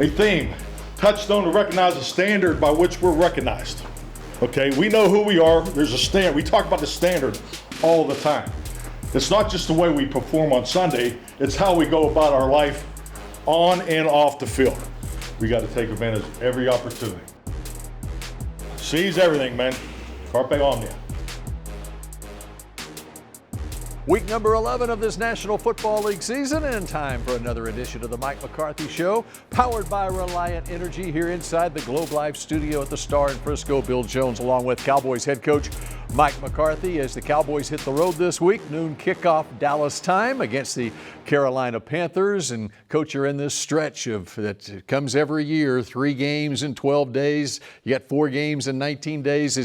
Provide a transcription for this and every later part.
a theme, touchstone to recognize a standard by which we're recognized. Okay, we know who we are. There's a standard. We talk about the standard all the time. It's not just the way we perform on Sunday, it's how we go about our life on and off the field. We got to take advantage of every opportunity. Seize everything, man. Carpe omnia. Week number 11 of this National Football League season, and time for another edition of the Mike McCarthy Show, powered by Reliant Energy here inside the Globe Life studio at the Star in Frisco. Bill Jones along with Cowboys head coach Mike McCarthy as the Cowboys hit the road this week. Noon kickoff Dallas time against the Carolina Panthers. And coach, you're in this stretch that comes every year, 3 games in 12 days. You got 4 games in 19 days.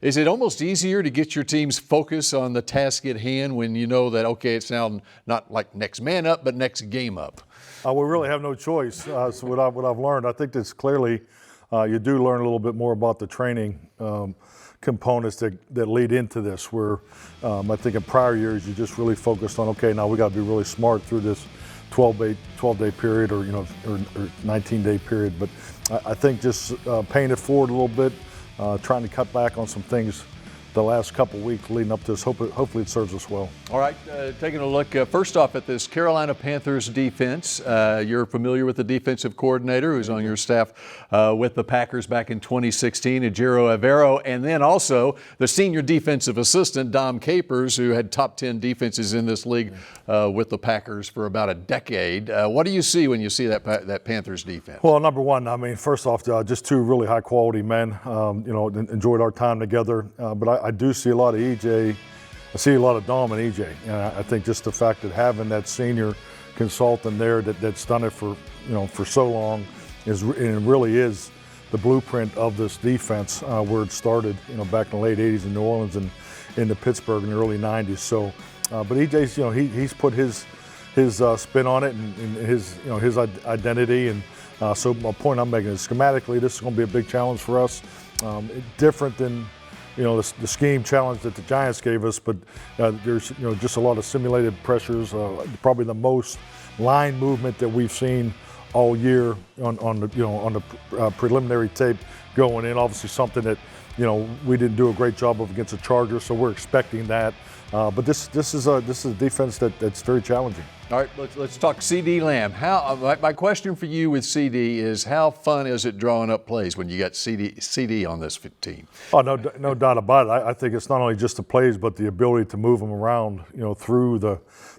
Is it almost easier to get your team's focus on the task at hand when you know that, okay, it's now not like next man up, but next game up? We really have no choice. So what I've learned, I think that's clearly you do learn a little bit more about the training components that lead into this, where I think in prior years you just really focused on, okay, now we got to be really smart through this 12-day period or 19-day period. But I think just paying it forward a little bit, trying to cut back on some things the last couple weeks leading up to this. Hopefully it serves us well. All right, taking a look first off at this Carolina Panthers defense. You're familiar with the defensive coordinator who's on your staff with the Packers back in 2016, Ejiro Evero, and then also the senior defensive assistant, Dom Capers, who had top 10 defenses in this league with the Packers for about a decade. What do you see when you see that Panthers defense? Well, number one, I mean, first off, just 2 really high quality men. Enjoyed our time together, but I do see a lot of EJ. I see a lot of Dom and EJ. And I think just the fact that having that senior consultant there that's done it for so long really is the blueprint of this defense where it started back in the late 80s in New Orleans and into Pittsburgh in the early 90s. So, but EJ's he's put his spin on it and his identity. And so my point I'm making is schematically this is going to be a big challenge for us. Different than the scheme challenge that the Giants gave us, but there's just a lot of simulated pressures. Probably the most line movement that we've seen all year on the preliminary tape going in. Obviously, something that we didn't do a great job of against the Chargers, so we're expecting that. But this is a defense that's very challenging. All right, let's talk CD Lamb. My question for you with CD is, how fun is it drawing up plays when you got CD on this team? Oh, no doubt about it. I think it's not only just the plays, but the ability to move them around, through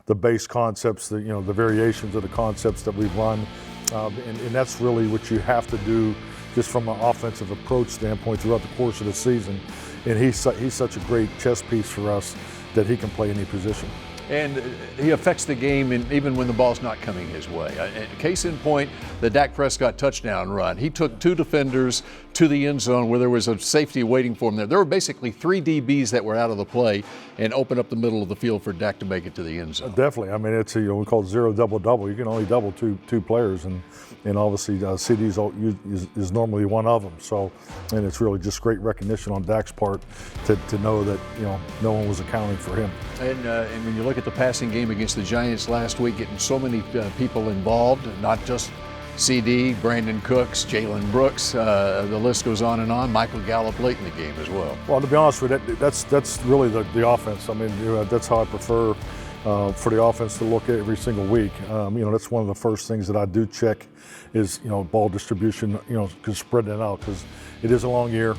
the base concepts, the variations of the concepts that we've run, and that's really what you have to do, just from an offensive approach standpoint throughout the course of the season. And he's such a great chess piece for us that he can play any position. And he affects the game even when the ball's not coming his way. Case in point, the Dak Prescott touchdown run. He took 2 defenders to the end zone where there was a safety waiting for him there. There were basically 3 DBs that were out of the play and opened up the middle of the field for Dak to make it to the end zone. Definitely. I mean, it's we call it 0 double-double. You can only double two players, and obviously CD is normally one of them. So, and it's really just great recognition on Dak's part to know that no one was accounting for him. And when you look at the passing game against the Giants last week, getting so many people involved, not just CD, Brandon Cooks, Jalen Brooks, the list goes on and on. Michael Gallup late in the game as well. Well, to be honest with you, that's really the offense. I mean, that's how I prefer for the offense to look at every single week. That's one of the first things that I do check is ball distribution, spreading it out, because it is a long year,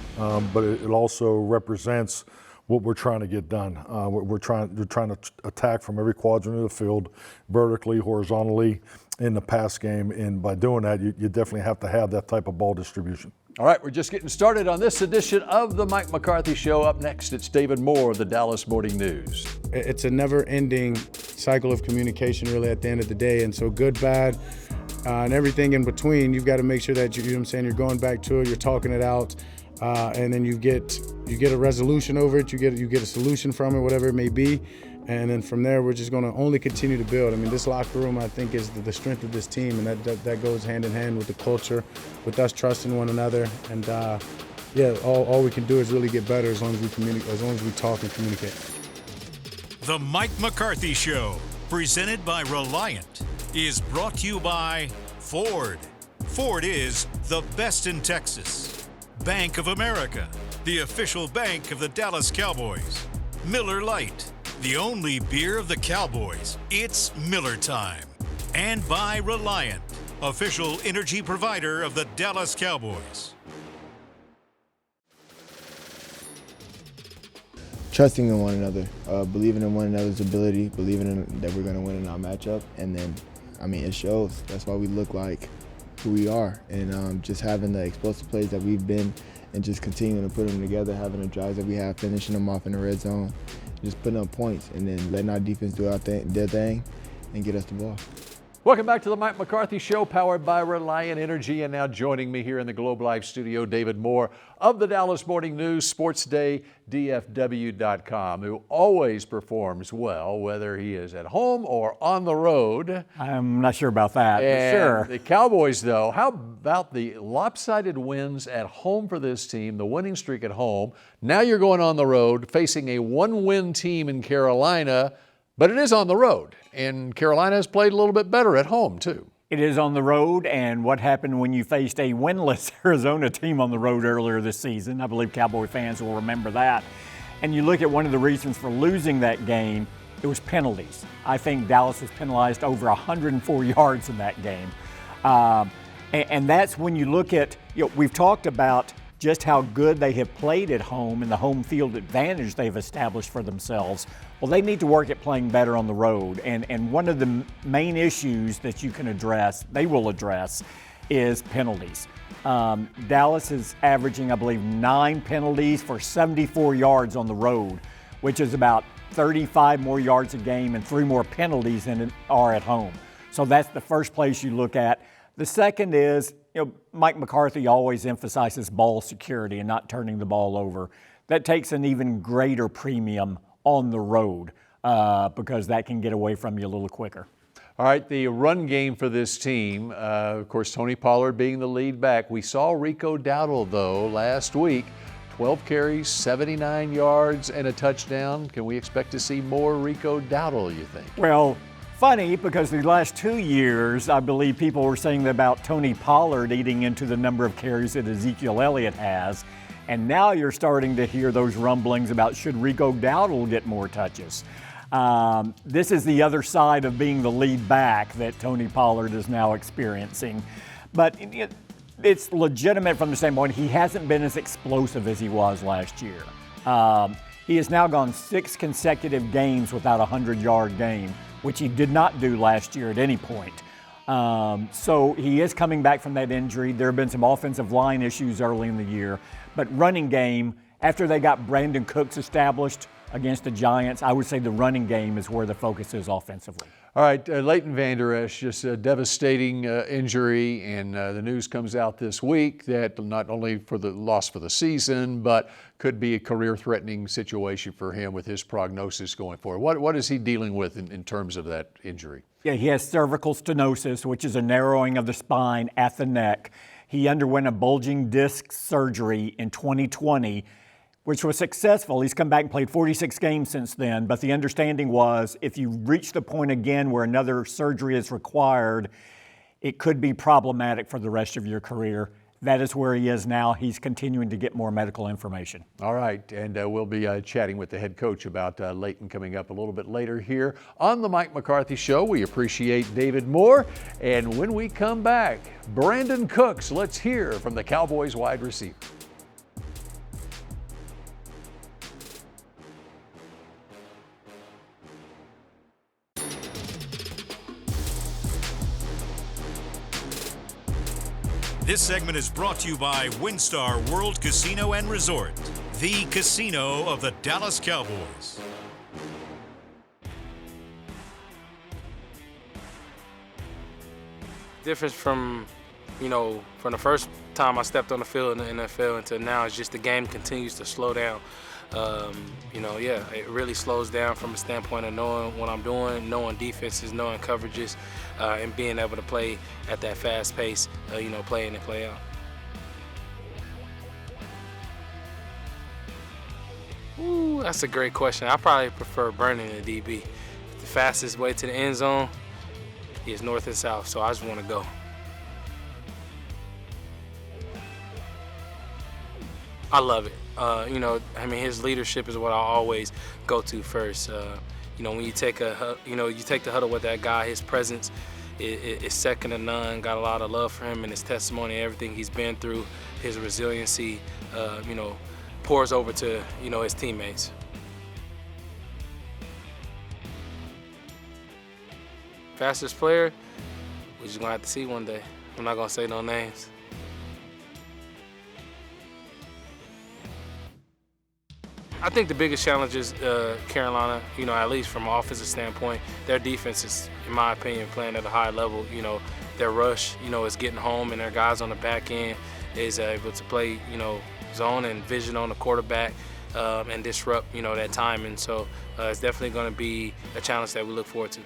but it also represents what we're trying to get done. We're trying to attack from every quadrant of the field, vertically, horizontally, in the pass game, and by doing that, you definitely have to have that type of ball distribution. All right, we're just getting started on this edition of the Mike McCarthy Show. Up next, it's David Moore of the Dallas Morning News. It's a never-ending cycle of communication, really, at the end of the day, and so good, bad, and everything in between. You've got to make sure that you're going back to it, you're talking it out. And then you get a resolution over it. You get a solution from it, whatever it may be, and then from there we're just going to only continue to build. I mean, this locker room, I think, is the strength of this team, and that goes hand in hand with the culture, with us trusting one another, and all we can do is really get better as long as we communicate, as long as we talk and communicate. The Mike McCarthy Show, presented by Reliant, is brought to you by Ford. Ford is the best in Texas. Bank of America, the official bank of the Dallas Cowboys. Miller Lite, the only beer of the Cowboys. It's Miller time. And by Reliant, official energy provider of the Dallas Cowboys. Trusting in one another, believing in one another's ability, believing that we're going to win in our matchup, and then, it shows. That's why we look like who we are, and just having the explosive plays that we've been, and just continuing to put them together, having the drives that we have, finishing them off in the red zone, just putting up points, and then letting our defense do their thing and get us the ball. Welcome back to the Mike McCarthy Show, powered by Reliant Energy. And now joining me here in the Globe Life studio, David Moore of the Dallas Morning News, SportsDayDFW.com, who always performs well, whether he is at home or on the road. I'm not sure about that, And but sure. the Cowboys, though, how about the lopsided wins at home for this team, the winning streak at home? Now you're going on the road, facing a one-win team in Carolina, but it is on the road, and Carolina has played a little bit better at home, too. It is on the road, and what happened when you faced a winless Arizona team on the road earlier this season? I believe Cowboy fans will remember that. And you look at one of the reasons for losing that game, it was penalties. I think Dallas was penalized over 104 yards in that game. And that's when you look at, we've talked about just how good they have played at home and the home field advantage they've established for themselves. Well, they need to work at playing better on the road. And one of the main issues that you can address, they will address, is penalties. Dallas is averaging, I believe, 9 penalties for 74 yards on the road, which is about 35 more yards a game and 3 more penalties than are at home. So that's the first place you look at. The second is, Mike McCarthy always emphasizes ball security and not turning the ball over. That takes an even greater premium on the road because that can get away from you a little quicker. All right, the run game for this team, of course, Tony Pollard being the lead back. We saw Rico Dowdle, though, last week. 12 carries, 79 yards, and a touchdown. Can we expect to see more Rico Dowdle, you think? Well, funny, because the last 2 years, I believe people were saying about Tony Pollard eating into the number of carries that Ezekiel Elliott has. And now you're starting to hear those rumblings about should Rico Dowdle get more touches. This is the other side of being the lead back that Tony Pollard is now experiencing. But it's legitimate from the standpoint he hasn't been as explosive as he was last year. He has now gone 6 consecutive games without a 100-yard game, which he did not do last year at any point. So he is coming back from that injury. There have been some offensive line issues early in the year. But running game, after they got Brandon Cooks established against the Giants, I would say the running game is where the focus is offensively. All right, Leighton Vander Esch, just a devastating injury, and the news comes out this week that not only for the loss for the season, but could be a career-threatening situation for him with his prognosis going forward. What is he dealing with in terms of that injury? Yeah, he has cervical stenosis, which is a narrowing of the spine at the neck. He underwent a bulging disc surgery in 2020, which was successful. He's come back and played 46 games since then, but the understanding was if you reach the point again where another surgery is required, it could be problematic for the rest of your career. That is where he is now. He's continuing to get more medical information. All right, and we'll be chatting with the head coach about Leighton coming up a little bit later here on the Mike McCarthy Show. We appreciate David Moore, and when we come back, Brandon Cooks. Let's hear from the Cowboys wide receiver. This segment is brought to you by WinStar World Casino and Resort, the casino of the Dallas Cowboys. Difference from the first time I stepped on the field in the NFL until now is just the game continues to slow down. It really slows down from a standpoint of knowing what I'm doing, knowing defenses, knowing coverages, and being able to play at that fast pace, play in and play out. Ooh, that's a great question. I probably prefer burning the DB. The fastest way to the end zone is north and south, so I just want to go. I love it. His leadership is what I always go to first. When you take the huddle with that guy, his presence is second to none. Got a lot of love for him and his testimony, everything he's been through, his resiliency, pours over to, his teammates. Fastest player, we're just gonna have to see one day. I'm not gonna say no names. I think the biggest challenge is Carolina, at least from an offensive standpoint, their defense is, in my opinion, playing at a high level. Their rush, is getting home, and their guys on the back end is able to play, zone and vision on the quarterback and disrupt, that timing. So it's definitely going to be a challenge that we look forward to.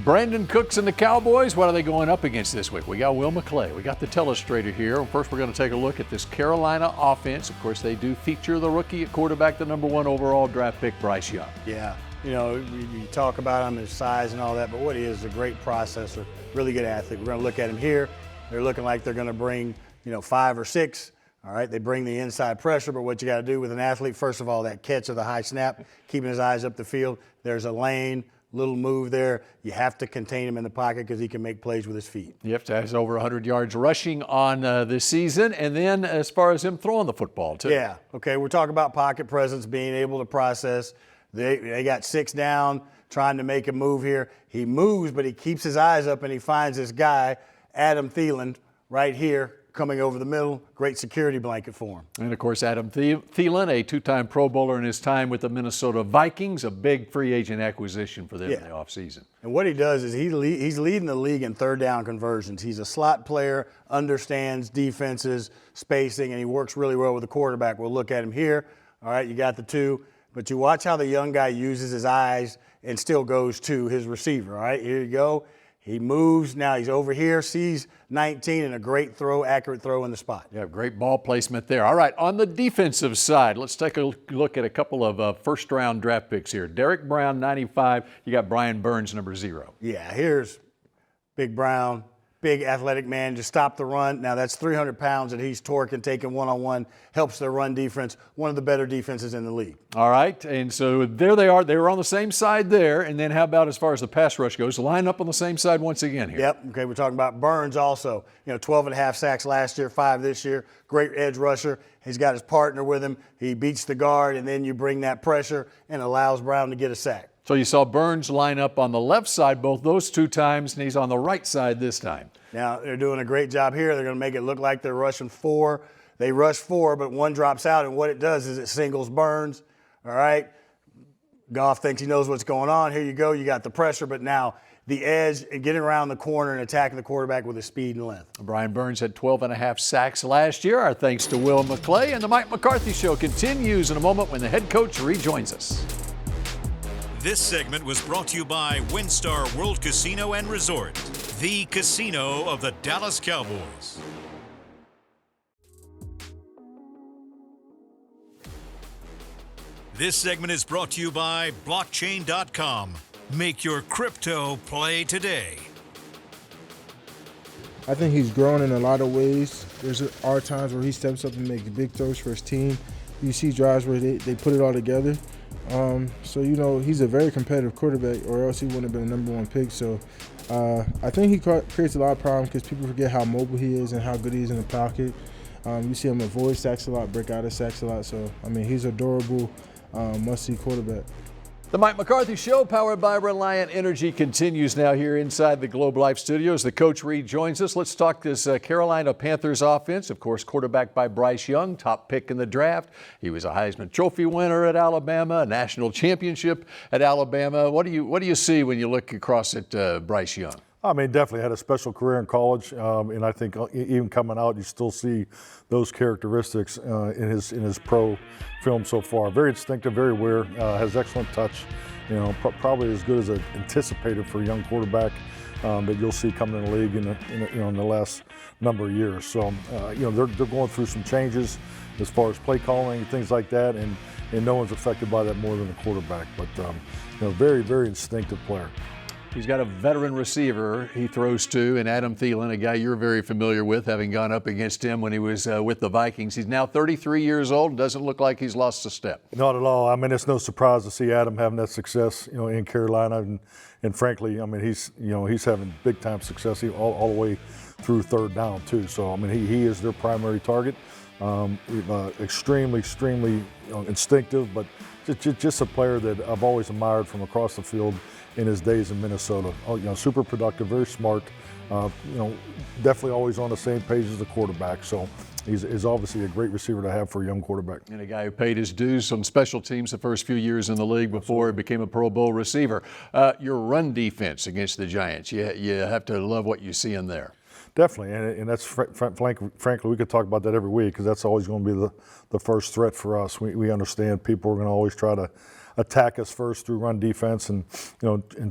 Brandon Cooks and the Cowboys, what are they going up against this week? We got Will McClay. We got the telestrator here. First, we're going to take a look at this Carolina offense. Of course, they do feature the rookie at quarterback, the #1 overall draft pick, Bryce Young. Yeah, you talk about him, his size and all that, but what he is a great processor, really good athlete. We're going to look at him here. They're looking like they're going to bring, 5 or 6. All right, they bring the inside pressure, but what you got to do with an athlete, first of all, that catch of the high snap, keeping his eyes up the field. There's a lane. Little move there. You have to contain him in the pocket because he can make plays with his feet. You have to have over 100 yards rushing on this season, and then as far as him throwing the football, too. Yeah, okay, we're talking about pocket presence, being able to process. They got 6 down, trying to make a move here. He moves, but he keeps his eyes up, and he finds this guy, Adam Thielen, right here, coming over the middle. Great security blanket for him. And, of course, Adam Thielen, a 2-time Pro Bowler in his time with the Minnesota Vikings, a big free agent acquisition for them in the offseason. And what he does is he's leading the league in third down conversions. He's a slot player, understands defenses, spacing, and he works really well with the quarterback. We'll look at him here. All right, you got the 2. But you watch how the young guy uses his eyes and still goes to his receiver. All right, here you go. He moves. Now he's over here, sees 19, and a great throw, accurate throw in the spot. Yeah, great ball placement there. All right, on the defensive side, let's take a look at a couple of first-round draft picks here. Derek Brown, 95. You got Brian Burns, #0. Yeah, here's Big Brown, big athletic man, just stop the run. Now that's 300 pounds that he's torquing, taking one-on-one, helps their run defense, one of the better defenses in the league. All right, and so there they are. They were on the same side there, and then how about as far as the pass rush goes? Line up on the same side once again here. Yep, okay, we're talking about Burns also. 12.5 sacks last year, 5 this year. Great edge rusher. He's got his partner with him. He beats the guard, and then you bring that pressure and allows Brown to get a sack. So you saw Burns line up on the left side both those 2 times, and he's on the right side this time. Now, they're doing a great job here. They're going to make it look like they're rushing 4. They rush 4, but 1 drops out, and what it does is it singles Burns. All right? Goff thinks he knows what's going on. Here you go. You got the pressure, but now the edge and getting around the corner and attacking the quarterback with his speed and length. Brian Burns had 12.5 sacks last year. Our thanks to Will McClay. And the Mike McCarthy Show continues in a moment when the head coach rejoins us. This segment was brought to you by WinStar World Casino and Resort, the casino of the Dallas Cowboys. This segment is brought to you by Blockchain.com. Make your crypto play today. I think he's grown in a lot of ways. Are times where he steps up and makes big throws for his team. You see drives where they put it all together. So, he's a very competitive quarterback, or else he wouldn't have been a #1 pick. So I think he creates a lot of problems because people forget how mobile he is and how good he is in the pocket. You see him avoid sacks a lot, break out of sacks a lot. So, he's a durable, must-see quarterback. The Mike McCarthy Show, powered by Reliant Energy, continues now here inside the Globe Life Studios. The coach rejoins us. Let's talk this Carolina Panthers offense. Of course, quarterback by Bryce Young, top pick in the draft. He was a Heisman Trophy winner at Alabama, a national championship at Alabama. What do you see when you look across at Bryce Young? Definitely had a special career in college, and I think even coming out, you still see those characteristics in his pro film so far. Very instinctive, very aware, has excellent touch. Probably as good as anticipated for a young quarterback that you'll see coming in the league in the last number of years. So they're going through some changes as far as play calling, things like that, and no one's affected by that more than the quarterback. But very, very instinctive player. He's got a veteran receiver he throws to, and Adam Thielen, a guy you're very familiar with, having gone up against him when he was with the Vikings. He's now 33 years old and doesn't look like he's lost a step. Not at all. I mean, it's no surprise to see Adam having that success, in Carolina, and frankly, I mean, he's having big time success all the way through third down too. So I mean, he is their primary target. Extremely instinctive, but just a player that I've always admired from across the field in his days in Minnesota. Super productive, very smart. Definitely always on the same page as the quarterback. So he's obviously a great receiver to have for a young quarterback. And a guy who paid his dues on special teams the first few years in the league before he became a Pro Bowl receiver. Your run defense against the Giants, you have to love what you see in there. Definitely, and that's frankly, we could talk about that every week because that's always going to be the first threat for us. We understand people are going to always try to attack us first through run defense, and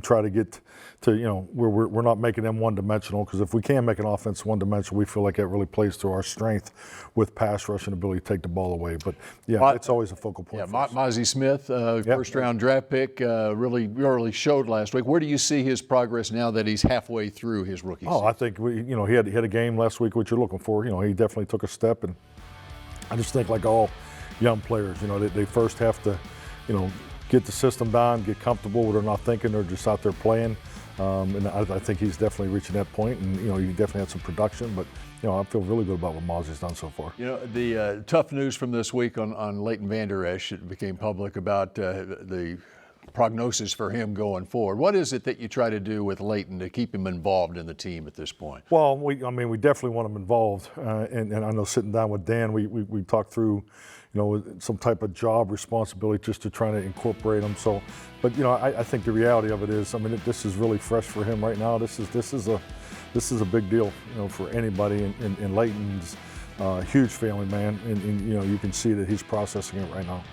try to get to where we're not making them one-dimensional. Because if we can make an offense one-dimensional, we feel like that really plays to our strength with pass rush and ability to take the ball away. But it's always a focal point. Yeah, Mozzie Smith, first-round draft pick, really showed last week. Where do you see his progress now that he's halfway through his rookie season? I think he had a game last week, what you're looking for. He definitely took a step, and I just think like all young players, they first have to, get the system down, get comfortable where they're not thinking, they're just out there playing. And I think he's definitely reaching that point, and he definitely had some production. But I feel really good about what Mozzie's done so far. The tough news from this week on Leighton Vander Esch, it became public about the prognosis for him going forward. What is it that you try to do with Leighton to keep him involved in the team at this point? Well, we definitely want him involved, and I know sitting down with Dan, we talked through, some type of job responsibility just to try to incorporate him. So, but I think the reality of it is, this is really fresh for him right now. This is a big deal, for anybody, and Leighton's a huge family man, and you can see that he's processing it right now.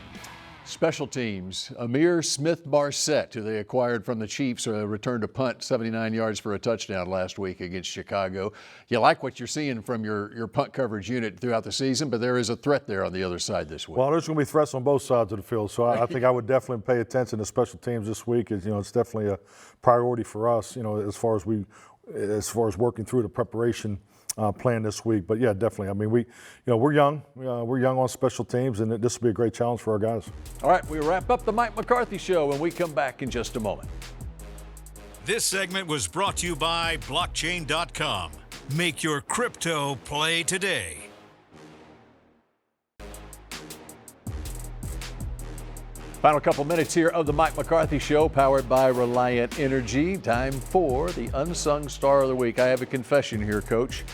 Special teams, Amir Smith-Barset, who they acquired from the Chiefs, returned a punt 79 yards for a touchdown last week against Chicago. You like what you're seeing from your punt coverage unit throughout the season, but there is a threat there on the other side this week. Well, there's going to be threats on both sides of the field, so I think I would definitely pay attention to special teams this week. It's definitely a priority for us, as far as working through the preparation plan this week. But yeah, definitely. We're young. We're young on special teams, and this will be a great challenge for our guys. All right, we wrap up the Mike McCarthy Show when we come back in just a moment. This segment was brought to you by Blockchain.com. Make your crypto play today. Final couple minutes here of the Mike McCarthy Show, powered by Reliant Energy. Time for the Unsung Star of the Week. I have a confession here, Coach.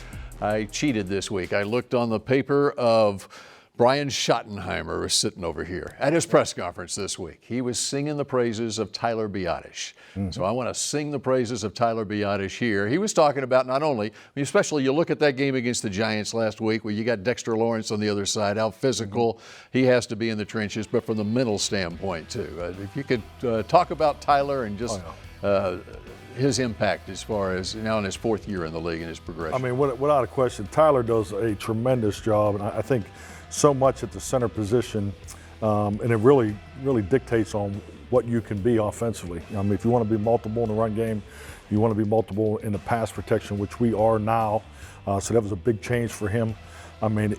I cheated this week. I looked on the paper of Brian Schottenheimer was sitting over here at his press conference this week. He was singing the praises of Tyler Biadasz. So I want to sing the praises of Tyler Biadasz here. He was talking about not only, especially you look at that game against the Giants last week where you got Dexter Lawrence on the other side, how physical he has to be in the trenches, but from the mental standpoint too. If you could talk about Tyler and just his impact as far as now in his fourth year in the league and his progression. Without a question, Tyler does a tremendous job, and I think so much at the center position, and it really dictates on what you can be offensively. If you want to be multiple in the run game, you want to be multiple in the pass protection, which we are now. So that was a big change for him.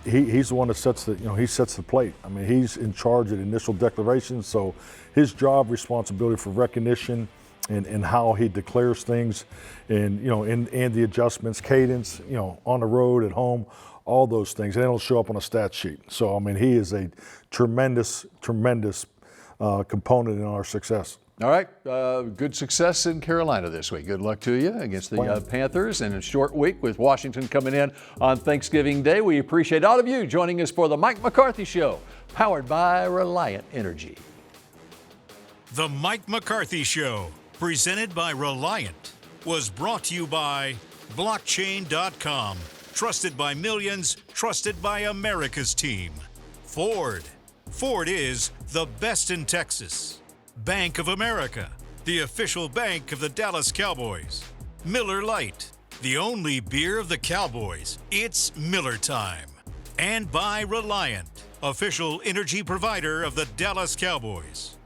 He's the one that sets the plate. He's in charge of the initial declarations. So his job responsibility for recognition and how he declares things, and and the adjustments, cadence, on the road, at home. All those things, they don't show up on a stat sheet. So, he is a tremendous component in our success. All right, good success in Carolina this week. Good luck to you against the Panthers in a short week with Washington coming in on Thanksgiving Day. We appreciate all of you joining us for the Mike McCarthy Show, powered by Reliant Energy. The Mike McCarthy Show, presented by Reliant, was brought to you by Blockchain.com. Trusted by millions, trusted by America's team. Ford. Ford is the best in Texas. Bank of America, the official bank of the Dallas Cowboys. Miller Lite, the only beer of the Cowboys. It's Miller time. And by Reliant, official energy provider of the Dallas Cowboys.